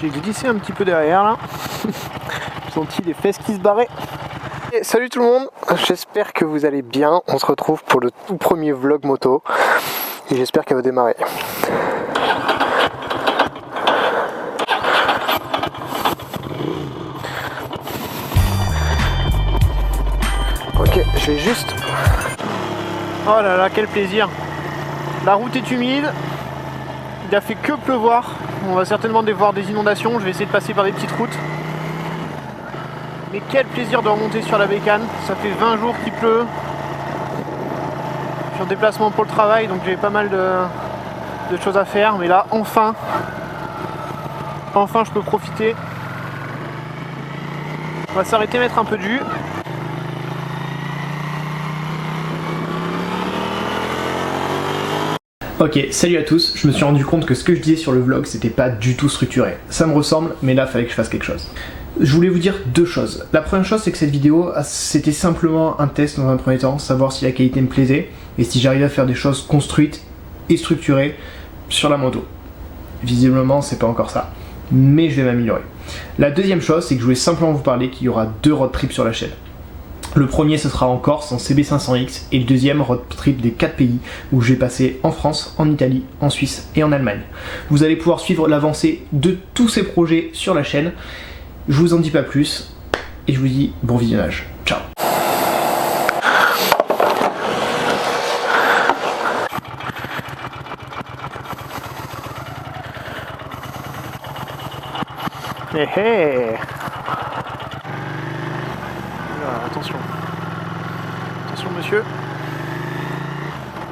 J'ai glissé un petit peu derrière là. J'ai senti les fesses qui se barraient. Et salut tout le monde, j'espère que vous allez bien. On se retrouve pour le tout premier vlog moto. Et j'espère qu'elle va démarrer. Ok, je vais juste... Oh là là, quel plaisir. La route est humide. Il a fait que pleuvoir. On va certainement devoir des inondations. Je vais essayer de passer par des petites routes. Mais quel plaisir de remonter sur la bécane. Ça fait 20 jours qu'il pleut. Je suis en déplacement pour le travail, donc j'ai pas mal de choses à faire. Mais là, enfin je peux profiter. On va s'arrêter, mettre un peu de jus. Ok, salut à tous, je me suis rendu compte que ce que je disais sur le vlog c'était pas du tout structuré. Ça me ressemble, mais là fallait que je fasse quelque chose. Je voulais vous dire deux choses. La première chose c'est que cette vidéo c'était simplement un test dans un premier temps, savoir si la qualité me plaisait et si j'arrivais à faire des choses construites et structurées sur la moto. Visiblement c'est pas encore ça, mais je vais m'améliorer. La deuxième chose c'est que je voulais simplement vous parler qu'il y aura deux road trips sur la chaîne. Le premier ce sera en Corse en CB500X et le deuxième road trip des 4 pays où je vais passer en France, en Italie, en Suisse et en Allemagne. Vous allez pouvoir suivre l'avancée de tous ces projets sur la chaîne. Je vous en dis pas plus et je vous dis bon visionnage. Ciao. Hé hé. Attention. Attention monsieur.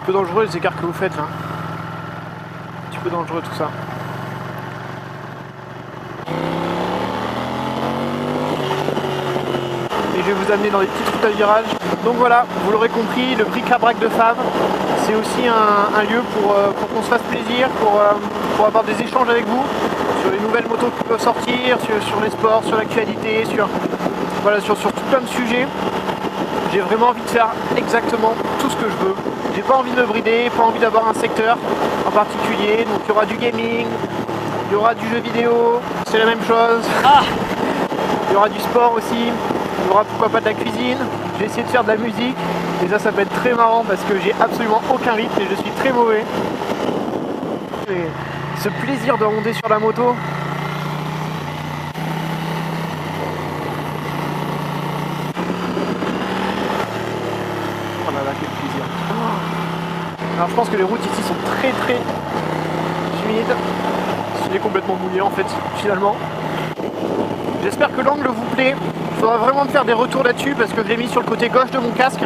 Un peu dangereux les écarts que vous faites là. Un petit peu dangereux tout ça. Et je vais vous amener dans les petites routes à virage. Donc voilà, vous l'aurez compris, le bric-à-brac de Fab, c'est aussi un lieu pour qu'on se fasse plaisir, pour avoir des échanges avec vous sur les nouvelles motos qui peuvent sortir, sur les sports, sur l'actualité, voilà, sur tout plein de sujets. J'ai vraiment envie de faire exactement tout ce que je veux. J'ai pas envie de me brider, pas envie d'avoir un secteur en particulier. Donc il y aura du gaming, il y aura du jeu vidéo, c'est la même chose. Il y aura du sport aussi, il y aura pourquoi pas de la cuisine. J'ai essayé de faire de la musique et ça peut être très marrant parce que j'ai absolument aucun rythme et je suis très mauvais. Et ce plaisir de monter sur la moto. Oh là là, quel plaisir. Alors je pense que les routes ici sont très humides. Il est complètement mouillé en fait finalement. J'espère que l'angle vous plaît. Il faudra vraiment me faire des retours là-dessus parce que je l'ai mis sur le côté gauche de mon casque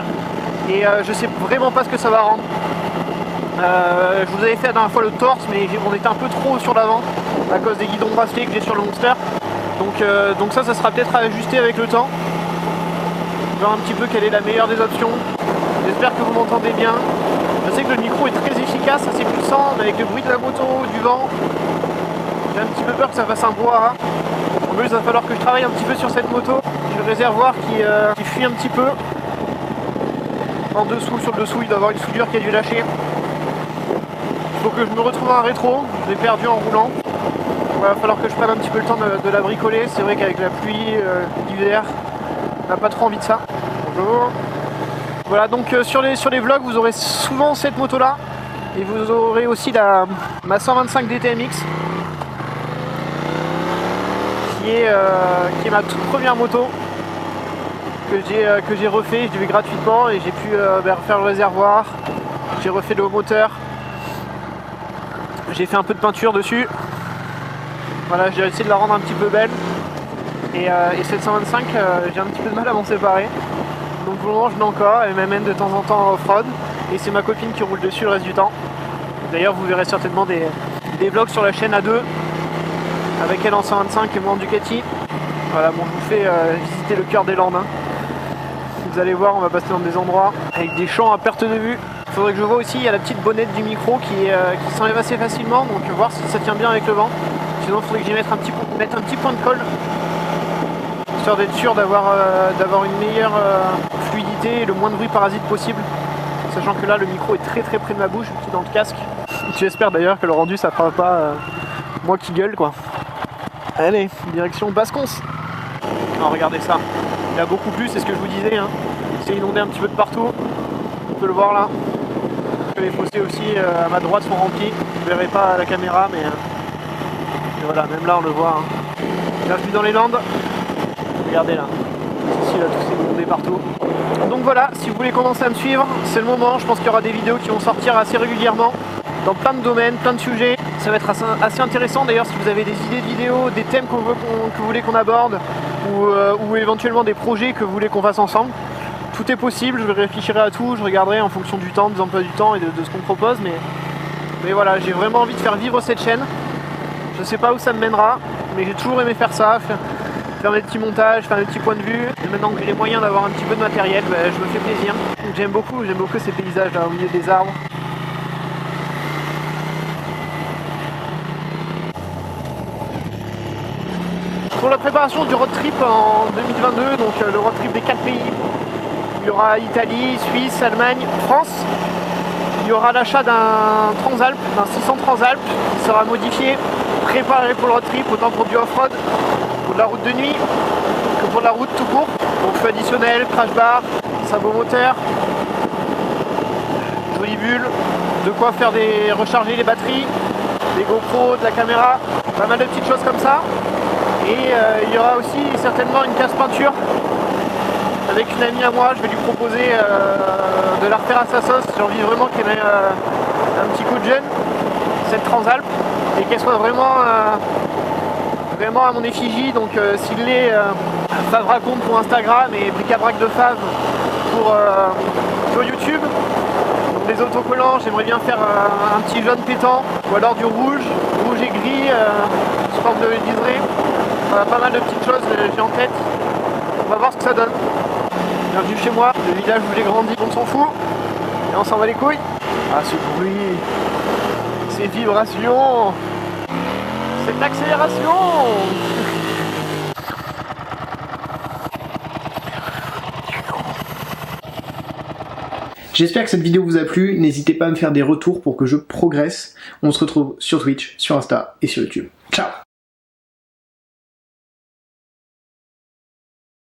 et je sais vraiment pas ce que ça va rendre. Je vous avais fait la dernière fois le torse mais on était un peu trop sur l'avant à cause des guidons bracelets que j'ai sur le Monster. Donc ça sera peut-être à ajuster avec le temps. Voir un petit peu quelle est la meilleure des options. J'espère que vous m'entendez bien. Je sais que le micro est très efficace, assez puissant, mais avec le bruit de la moto, du vent, j'ai un petit peu peur que ça fasse un brouhaha. En plus, il va falloir que je travaille un petit peu sur cette moto. J'ai le réservoir qui fuit un petit peu. En dessous, sur le dessous, il doit y avoir une soudure qui a dû lâcher. Il faut que je me retrouve un rétro. Je l'ai perdu en roulant. Il va falloir que je prenne un petit peu le temps de la bricoler. C'est vrai qu'avec la pluie, l'hiver, on n'a pas trop envie de ça. Bonjour. Voilà, donc sur les vlogs, vous aurez souvent cette moto là. Et vous aurez aussi ma 125 DTMX. Qui est ma toute première moto que j'ai refait, je l'ai eu gratuitement et j'ai pu refaire le réservoir, j'ai refait le haut moteur, j'ai fait un peu de peinture dessus, voilà, j'ai essayé de la rendre un petit peu belle et cette 125 j'ai un petit peu de mal à m'en séparer, donc pour le moment je l'ai encore, elle m'amène de temps en temps en off-road et c'est ma copine qui roule dessus le reste du temps. D'ailleurs vous verrez certainement des vlogs sur la chaîne à deux avec elle en 125 et moi en Ducati. Voilà, bon, je vous fais visiter le cœur des Landes. Hein. Vous allez voir, on va passer dans des endroits avec des champs à perte de vue. Il faudrait que je vois aussi, il y a la petite bonnette du micro qui s'enlève assez facilement, donc voir si ça tient bien avec le vent. Sinon, il faudrait que j'y mette un petit point de colle, histoire d'être sûr d'avoir une meilleure fluidité et le moins de bruit parasite possible. Sachant que là, le micro est très près de ma bouche, qui est dans le casque. J'espère d'ailleurs que le rendu, ça fera pas moi qui gueule, quoi. Allez, direction Basconce. Oh, regardez ça. Il y a beaucoup plus, c'est ce que je vous disais. Hein. C'est inondé un petit peu de partout. On peut le voir là. Les fossés aussi à ma droite sont remplis. Vous ne verrez pas à la caméra, mais voilà, même là on le voit. Hein. Bienvenue dans les Landes. Regardez là. Ici, là, tout s'est inondé partout. Donc voilà, si vous voulez commencer à me suivre, c'est le moment. Je pense qu'il y aura des vidéos qui vont sortir assez régulièrement dans plein de domaines, plein de sujets. Ça va être assez intéressant. D'ailleurs, si vous avez des idées de vidéos, des thèmes que vous voulez qu'on aborde, ou éventuellement des projets que vous voulez qu'on fasse ensemble, tout est possible. Je réfléchirai à tout, je regarderai en fonction du temps, des emplois du temps et de ce qu'on propose. Mais voilà, j'ai vraiment envie de faire vivre cette chaîne. Je sais pas où ça me mènera, mais j'ai toujours aimé faire ça. Faire des petits montages, faire des petits points de vue. Et maintenant que j'ai les moyens d'avoir un petit peu de matériel, bah, je me fais plaisir. J'aime beaucoup ces paysages là au milieu des arbres. Pour la préparation du road trip en 2022, donc le road trip des 4 pays, il y aura Italie, Suisse, Allemagne, France. Il y aura l'achat d'un Transalp, d'un 600 Transalp qui sera modifié, préparé pour le road trip, autant pour du off-road, pour de la route de nuit, que pour de la route tout court. Donc feu additionnel, crash bar, sabot moteur, jolie bulle, de quoi faire recharger les batteries, des GoPro, de la caméra, pas mal de petites choses comme ça. Et il y aura aussi certainement une casse peinture avec une amie à moi. Je vais lui proposer de la refaire à sa sauce. J'ai envie vraiment qu'elle ait un petit coup de jeune, cette Transalp, et qu'elle soit vraiment à mon effigie. Donc s'il l'est, Fav raconte pour Instagram et bric-à-brac de Fav pour YouTube. Donc des autocollants, j'aimerais bien faire un petit jaune pétant, ou alors du rouge et gris, sous forme de liseré. Voilà, pas mal de petites choses j'ai en tête. On va voir ce que ça donne. Bienvenue chez moi, le village où j'ai grandi, on s'en fout. Et on s'en va les couilles. Ah, ce bruit, ces vibrations, cette accélération. J'espère que cette vidéo vous a plu, n'hésitez pas à me faire des retours pour que je progresse. On se retrouve sur Twitch, sur Insta et sur YouTube. Ciao!